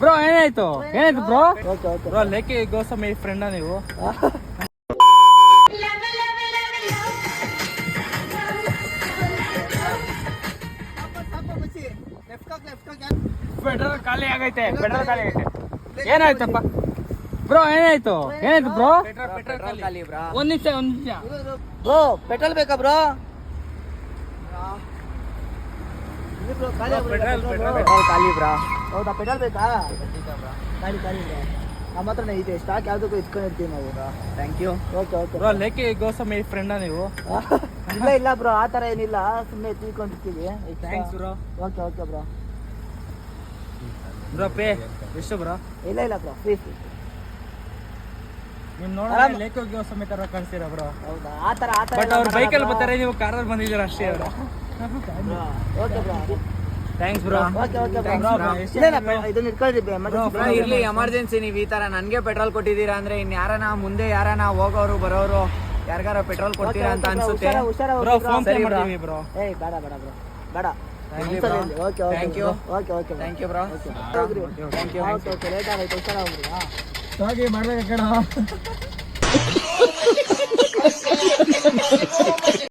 Bro ಏನಾಯ್ತು bro? Okay okay bro ಲೇಕಿ ಗೋಸ್ವಾಮಿ ಫ್ರೆಂಡಾ ನೀವು? ಪೆಟ್ರೋಲ್ ಖಾಲಿ ಆಗೈತೆ. ಏನಾಯ್ತಪ್ಪ ಬ್ರೋ? ಏನಾಯ್ತು ಬ್ರೋ? ಪೆಟ್ರೋಲ್ ಖಾಲಿ ಬ್ರಾ. ಒಂದ್ ನಿಮಿಷ ಬ್ರೋ ಪೆಟ್ರೋಲ್ ಬೇಕಾ ಬ್ರೋ? ಪೆಟ್ರೋಲ್ ಖಾಲಿ ಬ್ರಾ. ಹೌದಾ ಪೆಟ್ರೋಲ್ ಬೇಕಾ? ಖಾಲಿ ಬ್ರಾ. ನಮ್ಮ ಹತ್ರನೇ ಇದೆ, ಸ್ಟಾಕ್ ಯಾವ್ದಕ್ಕೂ ಇಟ್ಕೊಂಡಿರ್ತೀವಿ ನಾವು. Thank you. Okay okay bro ಲೇಕಿ ಗೋಸ್ವಾಮಿ ಫ್ರೆಂಡಾ ನೀವು? ಇಲ್ಲ ಬ್ರೋ, ಆ ಥರ ಏನಿಲ್ಲ, ಸುಮ್ಮನೆ ತಿಳ್ಕೊಂಡಿರ್ತೀವಿ. Thanks bro. Okay okay bro. Bro pay ಎಷ್ಟು ಬ್ರೋ? ಇಲ್ಲ ಬ್ರೋ, ಪ್ಲೀಸ್. ನೀವು ನೋಡಿದ್ರೆ ಲೇಕಿ ಗೋಸ್ವಾಮಿ ತರ ಕಾಣಿಸ್ತೀರಾ ಬ್ರೋ? ಹೌದಾ? ಆ ಥರ ಬಟ್ ಅವ್ರು ಬೈಕಲ್ಲಿ ಬರ್ತಾರೆ, ನೀವು ಕಾರಲ್ಲಿ ಬಂದಿದ್ದೀರಾ ಅಷ್ಟೇ bro. Okay bro. Thanks bro. Okay okay bro. ಇದನ್ನ ಇಟ್ಕೊಳ್ರಿ ಇರ್ಲಿ, ಎಮರ್ಜೆನ್ಸಿ ನೀವು ಈ ತರ ನನ್ಗೆ ಪೆಟ್ರೋಲ್ ಕೊಟ್ಟಿದ್ದೀರಾ ಅಂದ್ರೆ ಇನ್ ಯಾರನ ಮುಂದೆ ಯಾರನ ಹೋಗೋರು ಬರೋರು ಯಾರಿಗಾರ ಪೆಟ್ರೋಲ್ ಕೊಡ್ತೀರಾ ಅಂತ ಅನ್ಸುತ್ತೆ. ಬ್ರೋ ಫೋನ್ ಪೇ ಮಾಡ್ತೀವಿ ಬ್ರೋ. ಏಯ್ ಬೇಡ ಬೇಡ. Okay Thank you. Okay okay thank you bro. Thank you. Okay late ಆಗೋಯ್ತು, ಹುಷಾರ ಹೋಗ್ರಿ. ಹೋಗಿ ಮಾಡ್ಬೇಕು ಕಣ.